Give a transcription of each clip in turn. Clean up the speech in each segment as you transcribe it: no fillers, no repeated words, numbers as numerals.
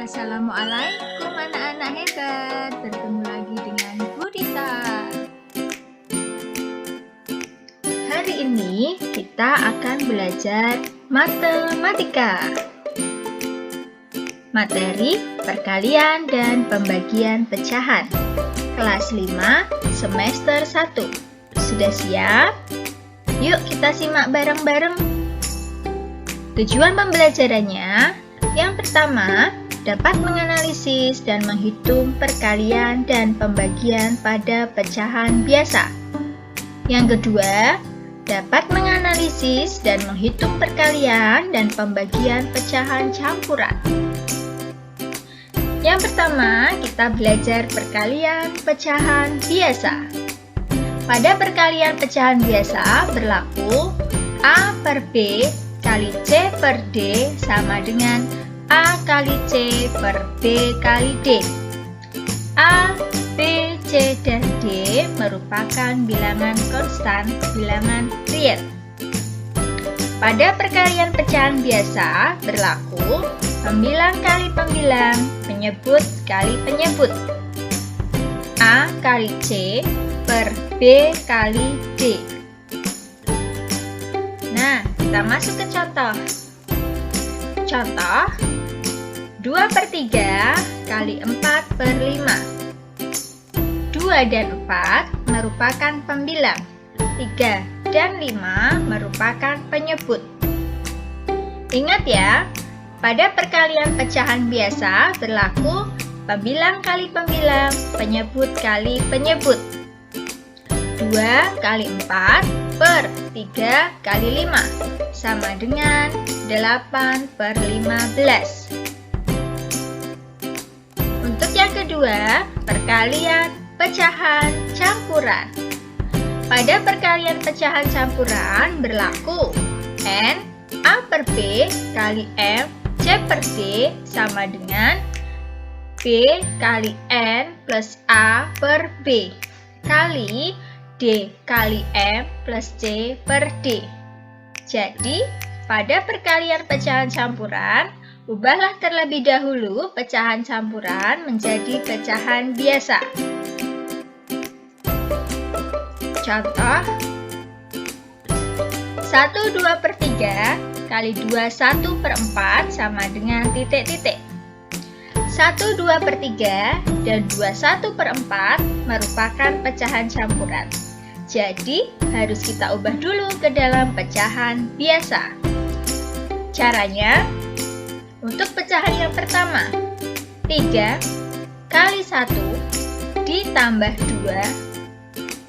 Assalamualaikum anak-anak hebat, bertemu lagi dengan Bu Dita. Hari ini kita akan belajar matematika. Materi perkalian dan pembagian pecahan. Kelas 5 semester 1. Sudah siap? Yuk kita simak bareng-bareng. Tujuan pembelajarannya, yang pertama, dapat menganalisis dan menghitung perkalian dan pembagian pada pecahan biasa. Yang kedua, dapat menganalisis dan menghitung perkalian dan pembagian pecahan campuran. Yang pertama, kita belajar perkalian pecahan biasa. Pada perkalian pecahan biasa berlaku A per B kali C per D sama dengan A kali C per B kali D. A, B, C, dan D merupakan bilangan konstan, bilangan real. Pada perkalian pecahan biasa berlaku pembilang kali pembilang, penyebut kali penyebut. A kali C per B kali D. Nah, kita masuk ke contoh. Contoh 2/3 kali 4/5. 2 dan 4 merupakan pembilang, 3 dan 5 merupakan penyebut. Ingat ya, pada perkalian pecahan biasa berlaku pembilang kali pembilang, penyebut kali penyebut. 2 kali 4 per 3 kali 5 sama dengan 8/15. Untuk yang kedua, perkalian pecahan campuran. Pada perkalian pecahan campuran berlaku N A per B kali M C per D sama dengan B kali N plus A per B kali D kali M plus C per D. Jadi, pada perkalian pecahan campuran, ubahlah terlebih dahulu pecahan campuran menjadi pecahan biasa. Contoh 1/2/3 kali 21/4 sama dengan titik-titik. 1/2/3 dan 21/4 merupakan pecahan campuran. Jadi, harus kita ubah dulu ke dalam pecahan biasa. Caranya, untuk pecahan yang pertama, 3 kali 1 ditambah 2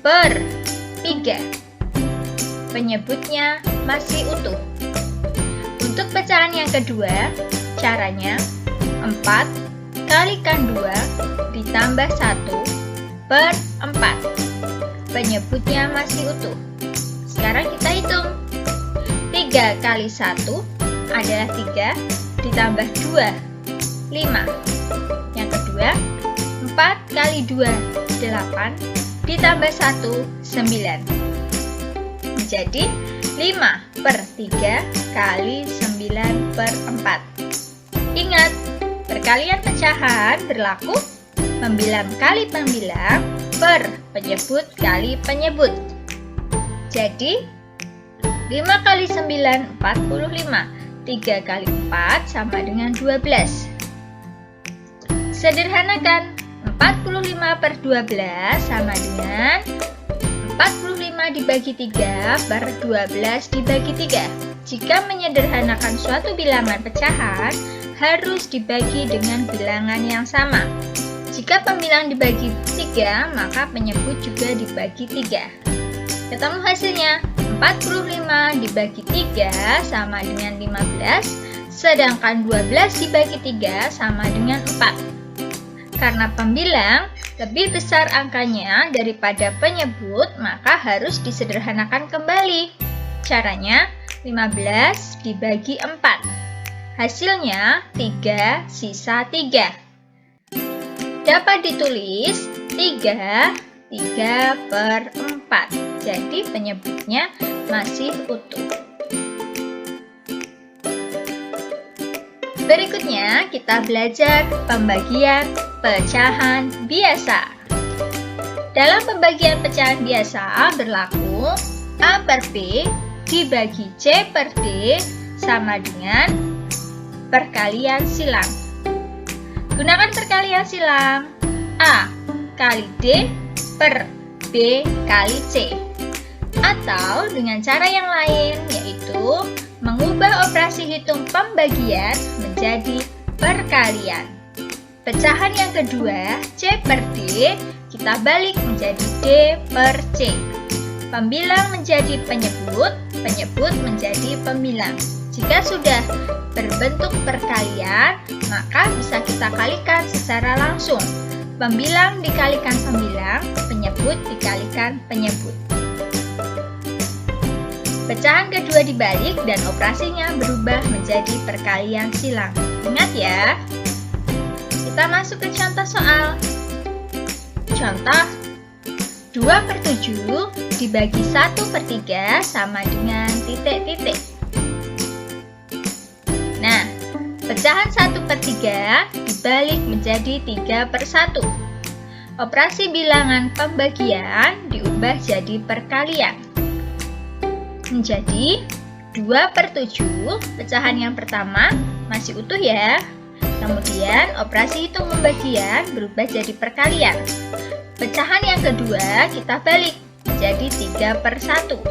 per 3. Penyebutnya masih utuh. Untuk pecahan yang kedua, caranya 4 kalikan 2 ditambah 1 per 4. Penyebutnya masih utuh. Sekarang kita hitung. 3 kali 1 adalah 3 ditambah 2, 5. Yang kedua, 4 kali 2, 8 ditambah 1, 9. Jadi, 5/3 kali 9/4. Ingat, perkalian pecahan berlaku pembilang kali pembilang per penyebut kali penyebut. Jadi, 5 kali 9, 45. 3 kali 4 sama dengan 12. Sederhanakan, 45/12 sama dengan 45 dibagi 3 per 12 dibagi 3. Jika menyederhanakan suatu bilangan pecahan, harus dibagi dengan bilangan yang sama. Jika pembilang dibagi 3, maka penyebut juga dibagi 3. Ketemu hasilnya, 45 dibagi 3 sama dengan 15, sedangkan 12 dibagi 3 sama dengan 4. Karena pembilang lebih besar angkanya daripada penyebut, maka harus disederhanakan kembali. Caranya, 15 dibagi 4. Hasilnya 3 sisa 3. Dapat ditulis 3/4. Jadi penyebutnya masih utuh. Berikutnya, kita belajar pembagian pecahan biasa. Dalam pembagian pecahan biasa berlaku A per B dibagi C per D sama dengan perkalian silang. Gunakan perkalian silang. A kali D per B kali C. Atau dengan cara yang lain, yaitu mengubah operasi hitung pembagian menjadi perkalian. Pecahan yang kedua, C per D, kita balik menjadi D per C. Pembilang menjadi penyebut, penyebut menjadi pembilang. Jika sudah berbentuk perkalian, maka bisa kita kalikan secara langsung. Pembilang dikalikan pembilang, penyebut dikalikan penyebut. Pecahan kedua dibalik dan operasinya berubah menjadi perkalian silang. Ingat ya. Kita masuk ke contoh soal. Contoh 2 per 7 dibagi 1 per 3 sama dengan titik-titik. Nah, pecahan 1 per 3 dibalik menjadi 3 per 1. Operasi bilangan pembagian diubah jadi perkalian. Menjadi 2 per 7, pecahan yang pertama masih utuh ya. Kemudian operasi hitung pembagian berubah jadi perkalian. Pecahan yang kedua kita balik menjadi 3 per 1.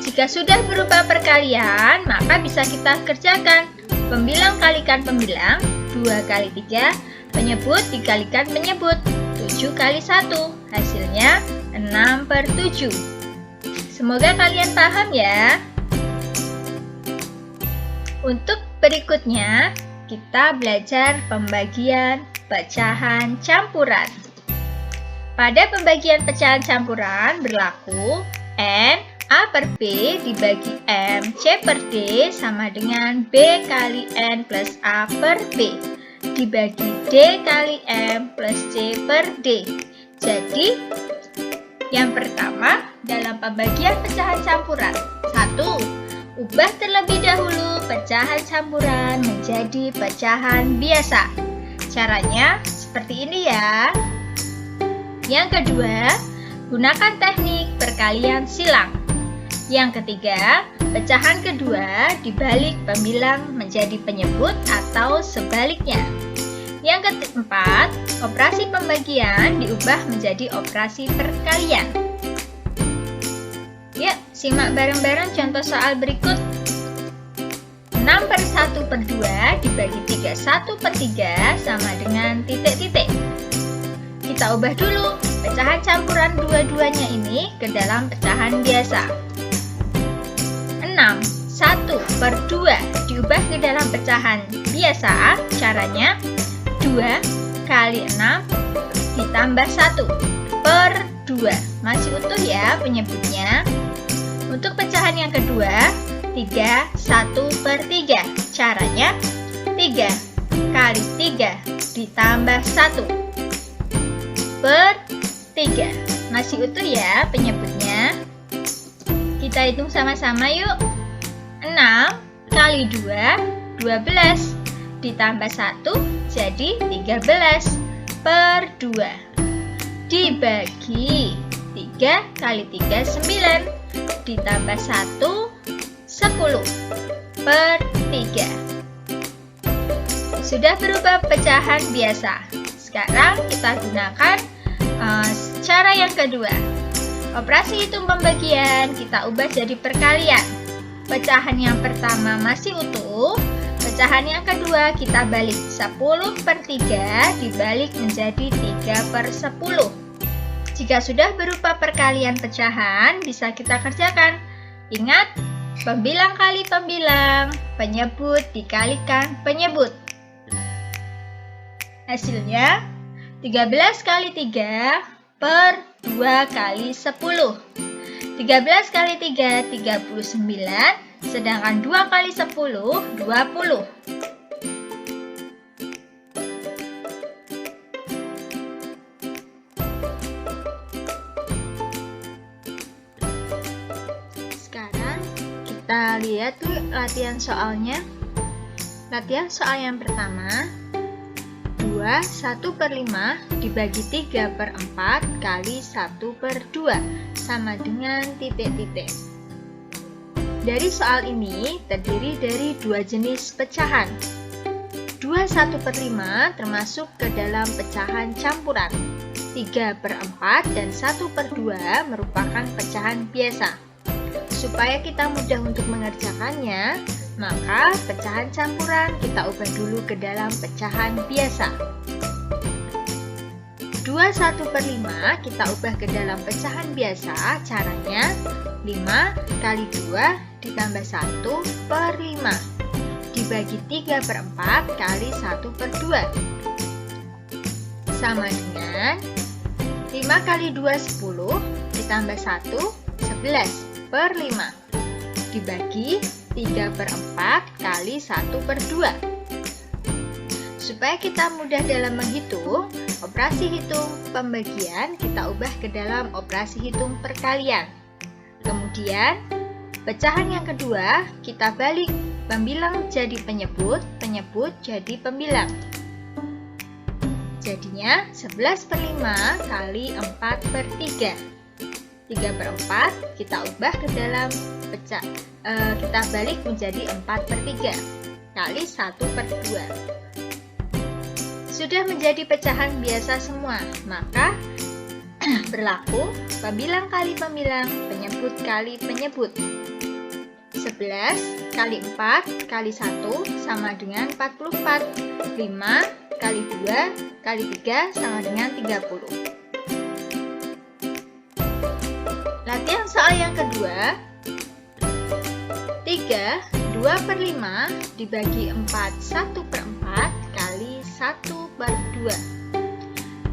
Jika sudah berubah perkalian, maka bisa kita kerjakan. Pembilang kalikan pembilang, 2 kali 3, penyebut dikalikan penyebut, 7 kali 1, hasilnya 6 per 7. Semoga kalian paham ya. Untuk berikutnya, kita belajar pembagian pecahan campuran. Pada pembagian pecahan campuran berlaku N A per B dibagi M C per D sama dengan B kali N plus A per B dibagi D kali M plus C per D. Jadi, yang pertama dalam pembagian pecahan campuran. 1. Ubah terlebih dahulu pecahan campuran menjadi pecahan biasa. Caranya seperti ini ya. Yang kedua, gunakan teknik perkalian silang. Yang ketiga, pecahan kedua dibalik pembilang menjadi penyebut atau sebaliknya. Yang keempat, operasi pembagian diubah menjadi operasi perkalian. Yuk, simak bareng-bareng contoh soal berikut. 6 per 1 per 2 dibagi 31 per 3 sama dengan titik-titik. Kita ubah dulu pecahan campuran dua-duanya ini ke dalam pecahan biasa. 6, 1 per 2 diubah ke dalam pecahan biasa. Caranya 2 kali 6 ditambah 1 per 2. Masih utuh ya penyebutnya. Untuk pecahan yang kedua, 3, 1 per 3. Caranya 3 kali 3 ditambah 1 per 3. Masih utuh ya penyebutnya. Kita hitung sama-sama yuk. 6 kali 2, 12. Ditambah 1 jadi 13 per 2. Dibagi 3 kali 3, 9. Ditambah 1, 10 per 3. Sudah berubah pecahan biasa. Sekarang kita gunakan cara yang kedua. Operasi hitung pembagian kita ubah jadi perkalian. Pecahan yang pertama masih utuh. Pecahan yang kedua kita balik. 10 per 3 dibalik menjadi 3 per 10. Jika sudah berupa perkalian pecahan, bisa kita kerjakan. Ingat, pembilang kali pembilang, penyebut dikalikan penyebut. Hasilnya 13 kali 3 per 2 kali 10. 13 kali 3, 39, sedangkan 2 kali 10, 20. Sekarang kita lihat tuh latihan soalnya. Latihan soal yang pertama, 2 1/5 dibagi 3/4 kali 1/2 sama dengan titik-titik. Dari soal ini terdiri dari dua jenis pecahan. 2 1/5 termasuk ke dalam pecahan campuran. 3/4 dan 1/2 merupakan pecahan biasa. Supaya kita mudah untuk mengerjakannya, maka pecahan campuran kita ubah dulu ke dalam pecahan biasa. 2 1/5 kita ubah ke dalam pecahan biasa. Caranya 5 kali 2 ditambah 1/5 dibagi 3/4 kali 1/2 sama dengan 5 kali 2 10 ditambah 1 11/5 dibagi 3/4 kali 1/2. Supaya kita mudah dalam menghitung, operasi hitung pembagian kita ubah ke dalam operasi hitung perkalian. Kemudian, pecahan yang kedua kita balik, pembilang jadi penyebut, penyebut jadi pembilang. Jadinya 11/5 kali 4/3. 3/4 kita ubah ke dalam kita balik menjadi 4/3 kali 1/2. Sudah menjadi pecahan biasa semua, maka berlaku pembilang kali pembilang, penyebut kali penyebut. 11 kali 4 kali 1 sama dengan 44. 5 kali 2 kali 3 sama dengan 30. Latihan soal yang kedua, 3 2/5 dibagi 4 1/4 kali 1/2.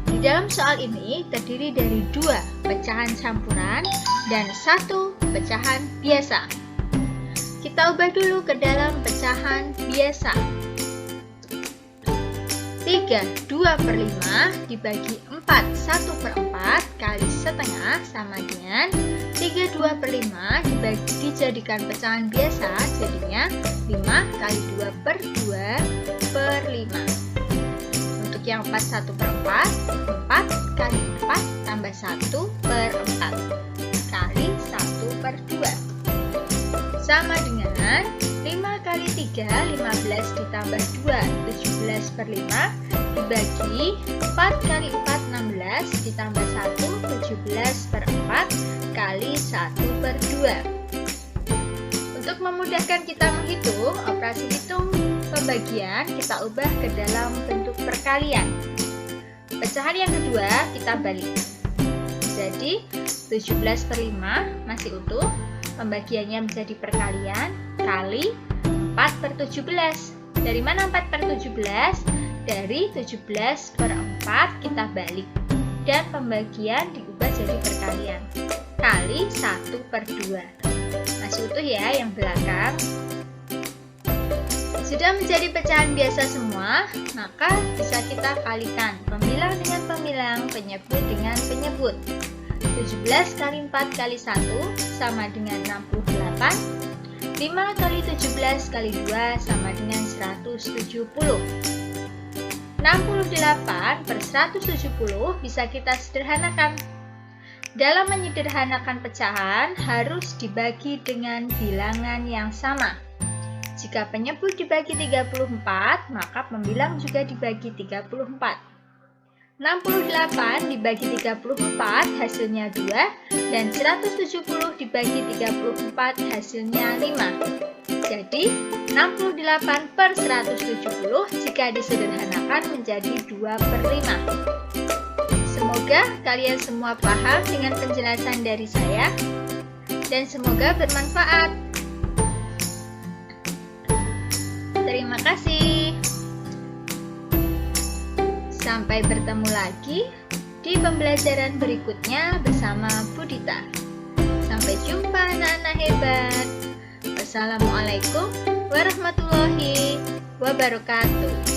Di dalam soal ini terdiri dari 2 pecahan campuran dan 1 pecahan biasa. Kita ubah dulu ke dalam pecahan biasa. 3 2/5 dibagi 4 1/4 kali setengah sama dengan 3 2/5 dijadikan pecahan biasa, jadinya 5 kali 2/2/5. Untuk yang 4 1/4, 4 kali 4 tambah 1/4 kali 1/2 sama dengan 5 kali 3 15 ditambah 2 17/5 dibagi 4 kali 4 16 ditambah 1 17/4 kali 1/2. Untuk memudahkan kita menghitung, operasi hitung pembagian kita ubah ke dalam bentuk perkalian. Pecahan yang kedua kita balik. Jadi 17/5 masih utuh, pembagiannya menjadi perkalian kali 4/17. Dari mana 4/17? Dari 17/4 kita balik dan pembagian diubah jadi perkalian kali 1/2. Masih utuh ya yang belakang. Sudah menjadi pecahan biasa semua, maka bisa kita kalikan pembilang dengan pembilang, penyebut dengan penyebut. 17 kali 4 kali 1 sama dengan 68. 5 kali 17 kali 2 sama dengan 170. 68 per 170 bisa kita sederhanakan. Dalam menyederhanakan pecahan harus dibagi dengan bilangan yang sama. Jika penyebut dibagi 34, maka pembilang juga dibagi 34. 68 dibagi 34 hasilnya 2 dan 170 dibagi 34 hasilnya 5. Jadi 68 per 170 jika disederhanakan menjadi 2/5. Semoga kalian semua paham dengan penjelasan dari saya dan semoga bermanfaat. Terima kasih. Sampai bertemu lagi di pembelajaran berikutnya bersama Budita. Sampai jumpa anak-anak hebat. Wassalamualaikum warahmatullahi wabarakatuh.